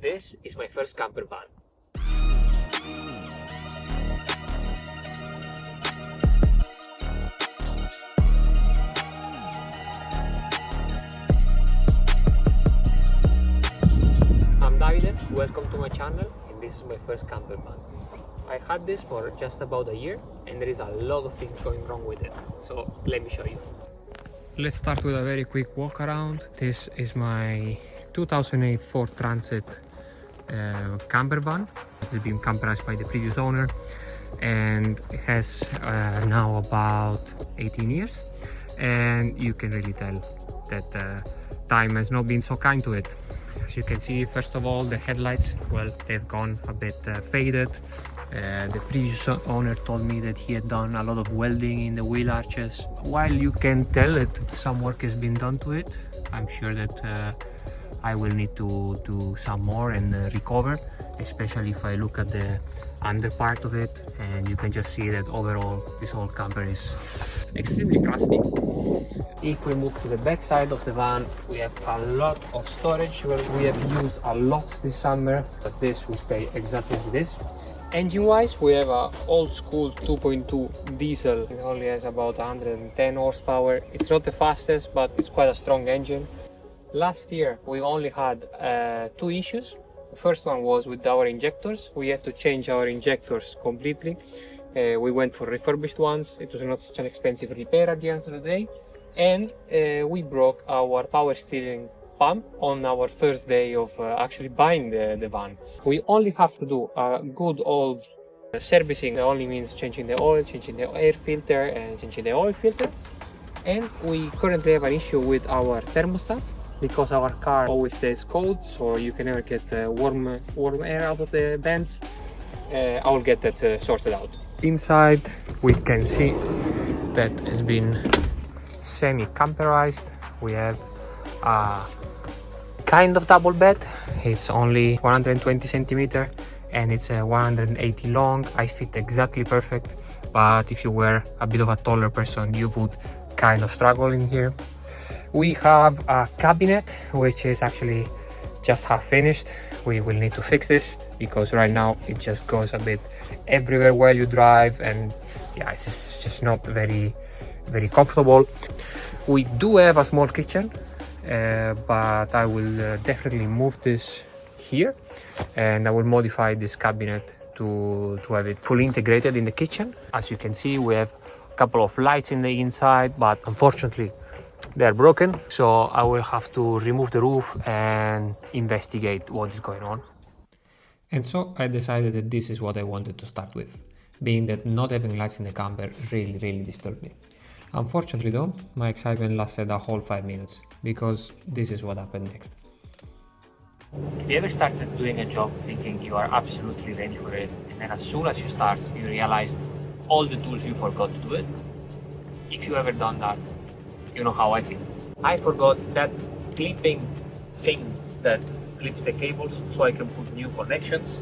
This is my first camper van. I'm Davide, welcome to my channel, and this is my first camper van. I had this for just about a year and there is a lot of things going wrong with it, so let me show you. Let's start with a very quick walk around. This is my 2008 Ford Transit camper van. It's been camperized by the previous owner and it has now about 18 years, and you can really tell that time has not been so kind to it. As you can see, first of all, the headlights, well, they've gone a bit faded. The previous owner told me that he had done a lot of welding in the wheel arches. While you can tell that some work has been done to it, I'm sure that I will need to do some more and recover, especially if I look at the under part of it, and you can just see that overall this whole camper is extremely crusty. If we move to the back side of the van, we have a lot of storage. Well, we have used a lot this summer, but this will stay exactly as it is. Engine wise, we have a old school 2.2 diesel. It only has about 110 horsepower. It's not the fastest, but it's quite a strong engine. Last year we only had two issues. The first one was with our injectors. We had to change our injectors completely. We went for refurbished ones. It was not such an expensive repair at the end of the day. And we broke our power steering pump on our first day of actually buying the van. We only have to do a good old servicing. It only means changing the oil, changing the air filter and changing the oil filter. And we currently have an issue with our thermostat, because our car always stays cold, so you can never get warm air out of the vents. I will get that sorted out. Inside we can see that has been semi-camperized. We have a kind of double bed. It's only 120 centimeter and it's 180 long. I fit exactly perfect, but if you were a bit of a taller person, you would kind of struggle in here. We have a cabinet which is actually just half finished. We will need to fix this because right now it just goes a bit everywhere while you drive, and yeah, it's just not very comfortable. We do have a small kitchen, but I will definitely move this here, and I will modify this cabinet to have it fully integrated in the kitchen. As you can see, we have a couple of lights in the inside, but unfortunately they are broken, so I will have to remove the roof and investigate what is going on. And so I decided that this is what I wanted to start with, being that not having lights in the camper really disturbed me. Unfortunately though, my excitement lasted a whole 5 minutes, because this is what happened next. Have you ever started doing a job thinking you are absolutely ready for it, and then as soon as you start, you realize all the tools you forgot to do it? If you ever done that, you know how I feel. I forgot that clipping thing that clips the cables so I can put new connections,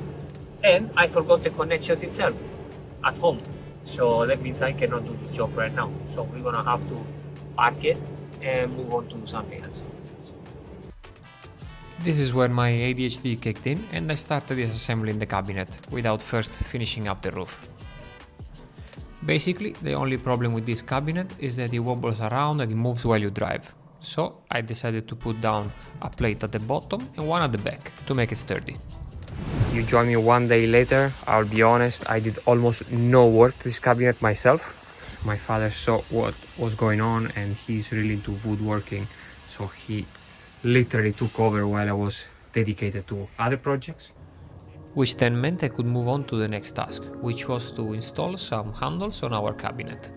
and I forgot the connections itself at home. So that means I cannot do this job right now. So we're gonna have to park it and move on to something else. This is where my ADHD kicked in and I started disassembling the cabinet without first finishing up the roof. Basically, the only problem with this cabinet is that it wobbles around and it moves while you drive. So I decided to put down a plate at the bottom and one at the back to make it sturdy. You join me one day later. I'll be honest, I did almost no work to this cabinet myself. My father saw what was going on and he's really into woodworking, so he literally took over while I was dedicated to other projects. Which then meant I could move on to the next task, which was to install some handles on our cabinet.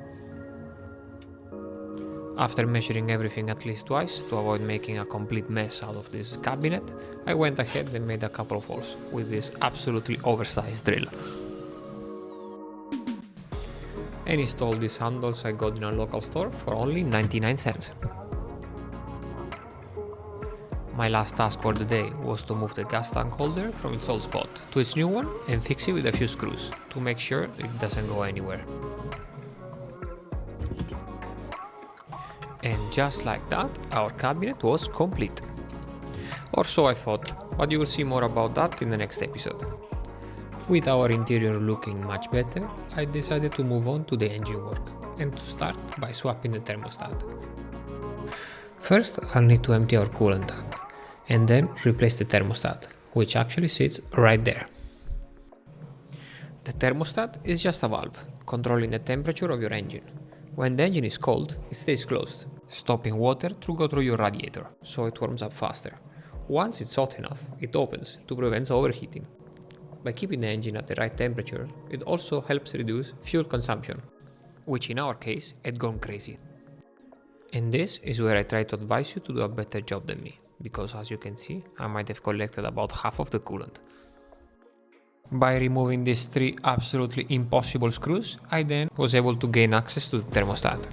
After measuring everything at least twice to avoid making a complete mess out of this cabinet, I went ahead and made a couple of holes with this absolutely oversized drill. And installed these handles I got in a local store for only 99 cents. My last task for the day was to move the gas tank holder from its old spot to its new one and fix it with a few screws to make sure it doesn't go anywhere. And just like that, our cabinet was complete. Or so I thought, but you will see more about that in the next episode. With our interior looking much better, I decided to move on to the engine work and to start by swapping the thermostat. First, I'll need to empty our coolant tank and then replace the thermostat, which actually sits right there. The thermostat is just a valve controlling the temperature of your engine. When the engine is cold, it stays closed, stopping water to go through your radiator, so it warms up faster. Once it's hot enough, it opens to prevent overheating. By keeping the engine at the right temperature, it also helps reduce fuel consumption, which in our case had gone crazy. And this is where I try to advise you to do a better job than me, because as you can see, I might have collected about half of the coolant. By removing these 3 absolutely impossible screws, I then was able to gain access to the thermostat.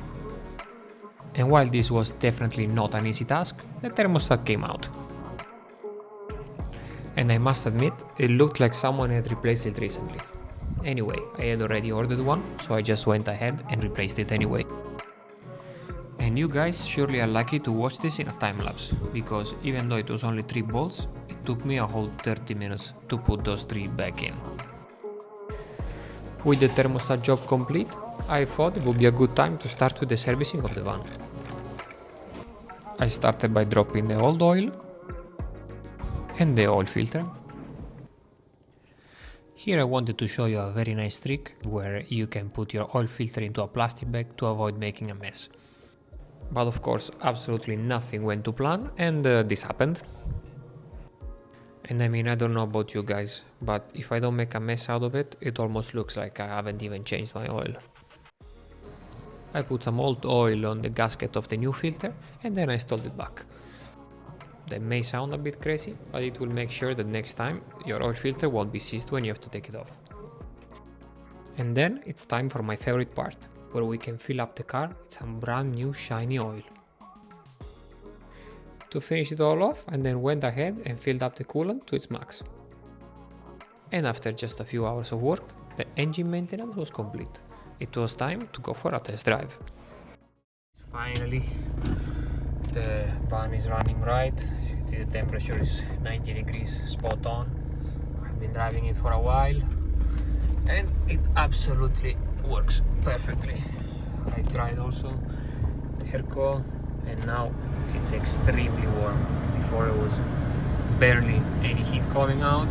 And while this was definitely not an easy task, the thermostat came out. And I must admit, it looked like someone had replaced it recently. Anyway, I had already ordered one, so I just went ahead and replaced it anyway. And you guys surely are lucky to watch this in a time lapse, because even though it was only 3 bolts, it took me a whole 30 minutes to put those 3 back in. With the thermostat job complete, I thought it would be a good time to start with the servicing of the van. I started by dropping the old oil and the oil filter. Here I wanted to show you a very nice trick where you can put your oil filter into a plastic bag to avoid making a mess. But of course, absolutely nothing went to plan, and this happened. And I mean, I don't know about you guys, but if I don't make a mess out of it, it almost looks like I haven't even changed my oil. I put some old oil on the gasket of the new filter and then I installed it back. That may sound a bit crazy, but it will make sure that next time your oil filter won't be seized when you have to take it off. And then it's time for my favorite part, where we can fill up the car with some brand new shiny oil. To finish it all off, I then went ahead and filled up the coolant to its max. And after just a few hours of work, the engine maintenance was complete. It was time to go for a test drive. Finally, the van is running right. You can see the temperature is 90 degrees spot on. I've been driving it for a while and it absolutely works perfectly. I tried also airco and now it's extremely warm. Before it was barely any heat coming out.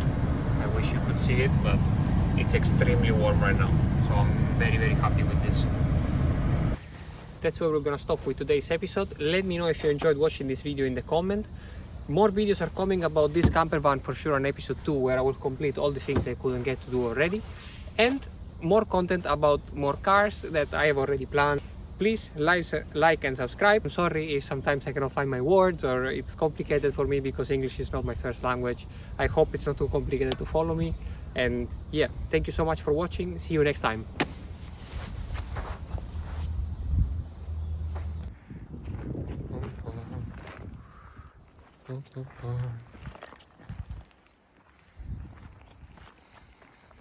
I wish you could see it, but it's extremely warm right now. So I'm very happy with this. That's where we're gonna stop with today's episode. Let me know if you enjoyed watching this video in the comment. More videos are coming about this camper van for sure on episode 2, where I will complete all the things I couldn't get to do already. And more content about more cars that I have already planned. Please like and subscribe. I'm sorry if sometimes I cannot find my words or it's complicated for me because English is not my first language. I hope it's not too complicated to follow me. And yeah, thank you so much for watching. See you next time.